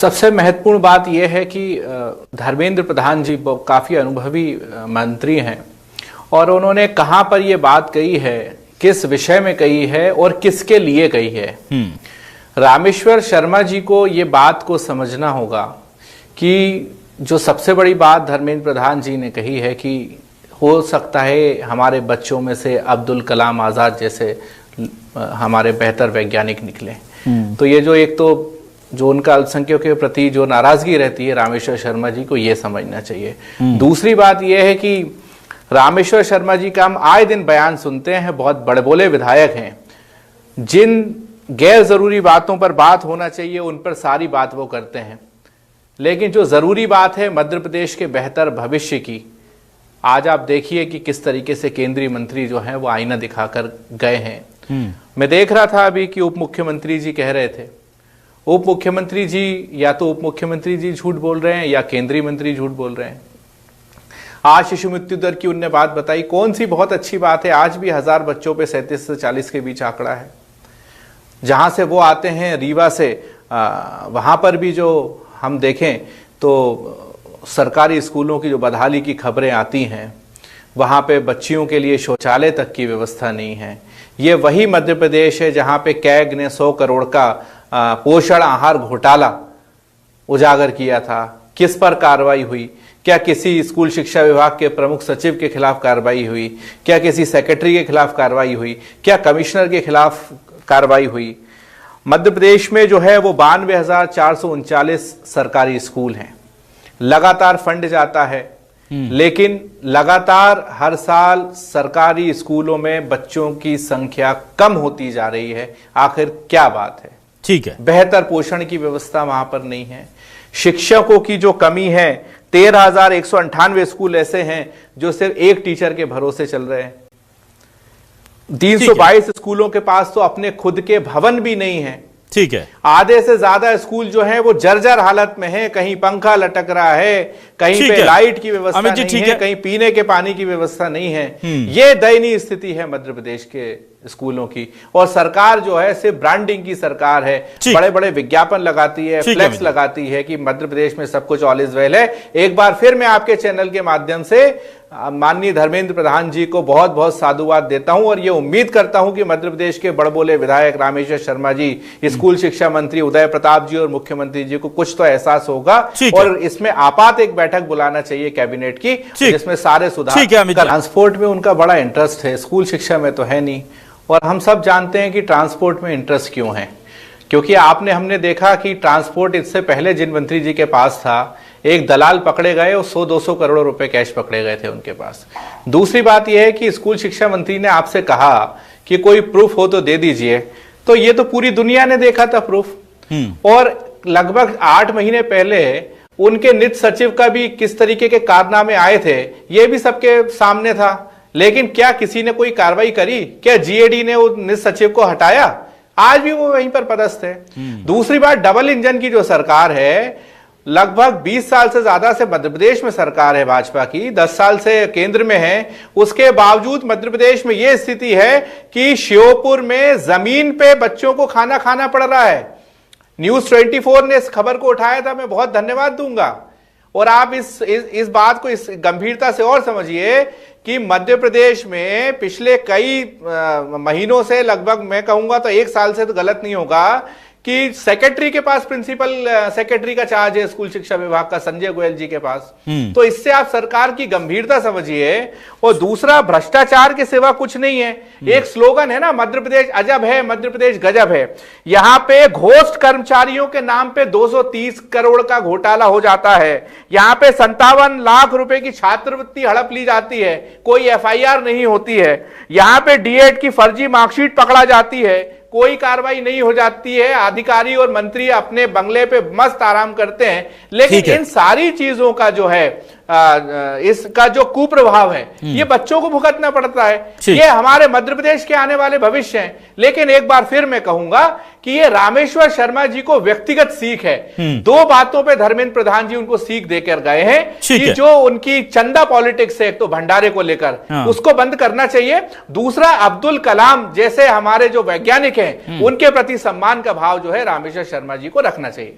सबसे महत्वपूर्ण बात यह है कि धर्मेंद्र प्रधान जी काफ़ी अनुभवी मंत्री हैं और उन्होंने कहाँ पर ये बात कही है, किस विषय में कही है और किसके लिए कही है। रामेश्वर शर्मा जी को ये बात को समझना होगा कि जो सबसे बड़ी बात धर्मेंद्र प्रधान जी ने कही है कि हो सकता है हमारे बच्चों में से अब्दुल कलाम आज़ाद जैसे हमारे बेहतर वैज्ञानिक निकले। तो ये जो एक तो जो उनका अल्पसंख्यकों के प्रति जो नाराजगी रहती है रामेश्वर शर्मा जी को ये समझना चाहिए। दूसरी बात यह है कि रामेश्वर शर्मा जी का हम आए दिन बयान सुनते हैं, बहुत बड़े बोले विधायक हैं, जिन गैर जरूरी बातों पर बात होना चाहिए उन पर सारी बात वो करते हैं, लेकिन जो जरूरी बात है मध्य प्रदेश के बेहतर भविष्य की, आज आप देखिए कि किस तरीके से केंद्रीय मंत्री जो हैं वो आईना दिखाकर गए हैं। मैं देख रहा था अभी कि उप मुख्यमंत्री जी कह रहे थे, उप मुख्यमंत्री जी या तो उप मुख्यमंत्री जी झूठ बोल रहे हैं या केंद्रीय मंत्री झूठ बोल रहे हैं। आज शिशु मृत्यु दर की उनने बात बताई, कौन सी बहुत अच्छी बात है। आज भी 1000 बच्चों पे 37 से 40 के बीच आंकड़ा है। जहां से वो आते हैं रीवा से, वहां पर भी जो हम देखें तो सरकारी स्कूलों की जो बदहाली की खबरें आती हैं, वहां पे बच्चियों के लिए शौचालय तक की व्यवस्था नहीं है। ये वही मध्य प्रदेश है जहां पे कैग ने 100 करोड़ का पोषण आहार घोटाला उजागर किया था। किस पर कार्रवाई हुई? क्या किसी स्कूल शिक्षा विभाग के प्रमुख सचिव के खिलाफ कार्रवाई हुई? क्या किसी सेक्रेटरी के खिलाफ कार्रवाई हुई? क्या कमिश्नर के खिलाफ कार्रवाई हुई? मध्य प्रदेश में जो है वो 92,439 सरकारी स्कूल हैं। लगातार फंड जाता है, लेकिन लगातार हर साल सरकारी स्कूलों में बच्चों की संख्या कम होती जा रही है। आखिर क्या बात है? ठीक है, बेहतर पोषण की व्यवस्था वहां पर नहीं है। शिक्षकों की जो कमी है, 13,198 स्कूल ऐसे हैं जो सिर्फ एक टीचर के भरोसे चल रहे हैं। 322 स्कूलों के पास तो अपने खुद के भवन भी नहीं है। ठीक है, आधे से ज्यादा स्कूल जो है वो जर्जर हालत में है। कहीं पंखा लटक रहा है, कहीं पे लाइट की व्यवस्था नहीं है, कहीं पीने के पानी की व्यवस्था नहीं है। ये दयनीय स्थिति है मध्य प्रदेश के स्कूलों की। और सरकार जो है सिर्फ ब्रांडिंग की सरकार है, बड़े बड़े विज्ञापन लगाती है, फ्लेक्स लगाती है कि मध्य प्रदेश में सब कुछ ऑल इज वेल है। एक बार फिर मैं आपके चैनल के माध्यम से माननीय धर्मेंद्र प्रधान जी को बहुत बहुत साधुवाद देता हूं और ये उम्मीद करता हूं कि मध्य प्रदेश के बड़बोले विधायक रामेश्वर शर्मा जी, स्कूल शिक्षा मंत्री उदय प्रताप जी और मुख्यमंत्री जी को कुछ तो एहसास होगा और इसमें आपात एक बैठक बुलाना चाहिए कैबिनेट की, जिसमें सारे सुधार। ट्रांसपोर्ट में उनका बड़ा इंटरेस्ट है, स्कूल शिक्षा में तो है नहीं। और हम सब जानते हैं कि ट्रांसपोर्ट में इंटरेस्ट क्यों है, क्योंकि हमने देखा कि ट्रांसपोर्ट इससे पहले जिन मंत्री जी के पास था, एक दलाल पकड़े गए और 100-200 करोड़ रुपए कैश पकड़े गए थे उनके पास। दूसरी बात यह है कि स्कूल शिक्षा मंत्री ने आपसे कहा कि कोई प्रूफ हो तो दे दीजिए, तो ये तो पूरी दुनिया ने देखा था प्रूफ। और लगभग 8 महीने पहले उनके नित सचिव का भी किस तरीके के कारनामे आए थे ये भी सबके सामने था। लेकिन क्या किसी ने कोई कार्रवाई करी? क्या जीएडी ने उस नित सचिव को हटाया? आज भी वो वहीं पर पदस्थ है। दूसरी बात, डबल इंजन की जो सरकार है, लगभग 20 साल से ज्यादा से मध्य प्रदेश में सरकार है भाजपा की, 10 साल से केंद्र में है, उसके बावजूद मध्य प्रदेश में यह स्थिति है कि श्योपुर में जमीन पे बच्चों को खाना खाना पड़ रहा है। न्यूज 24 ने इस खबर को उठाया था, मैं बहुत धन्यवाद दूंगा। और आप इस बात को इस गंभीरता से और समझिए कि मध्य प्रदेश में पिछले कई महीनों से, लगभग मैं कहूंगा तो 1 साल से, तो गलत नहीं होगा, कि सेक्रेटरी के पास प्रिंसिपल सेक्रेटरी का चार्ज है स्कूल शिक्षा विभाग का, संजय गोयल जी के पास। तो इससे आप सरकार की गंभीरता समझिए। और दूसरा, भ्रष्टाचार के सिवा कुछ नहीं है। एक स्लोगन है ना, मध्य प्रदेश अजब है, मध्य प्रदेश गजब है। यहां पे घोस्ट कर्मचारियों के नाम पे 230 करोड़ का घोटाला हो जाता है। यहां पे 57 लाख रुपए की छात्रवृत्ति हड़प ली जाती है, कोई एफआईआर नहीं होती है। यहां पे डीएड की फर्जी मार्कशीट पकड़ा जाती है, कोई कार्रवाई नहीं हो जाती है। अधिकारी और मंत्री अपने बंगले पे मस्त आराम करते हैं। लेकिन इन सारी चीजों का जो है इसका जो कुप्रभाव है, ये बच्चों को भुगतना पड़ता है। ये हमारे मध्य प्रदेश के आने वाले भविष्य हैं। लेकिन एक बार फिर मैं कहूंगा कि ये रामेश्वर शर्मा जी को व्यक्तिगत सीख है। 2 बातों पे धर्मेंद्र प्रधान जी उनको सीख देकर गए हैं कि जो उनकी चंदा पॉलिटिक्स है, एक तो भंडारे को लेकर, उसको बंद करना चाहिए। दूसरा, अब्दुल कलाम जैसे हमारे जो वैज्ञानिक हैं, उनके प्रति सम्मान का भाव जो है रामेश्वर शर्मा जी को रखना चाहिए।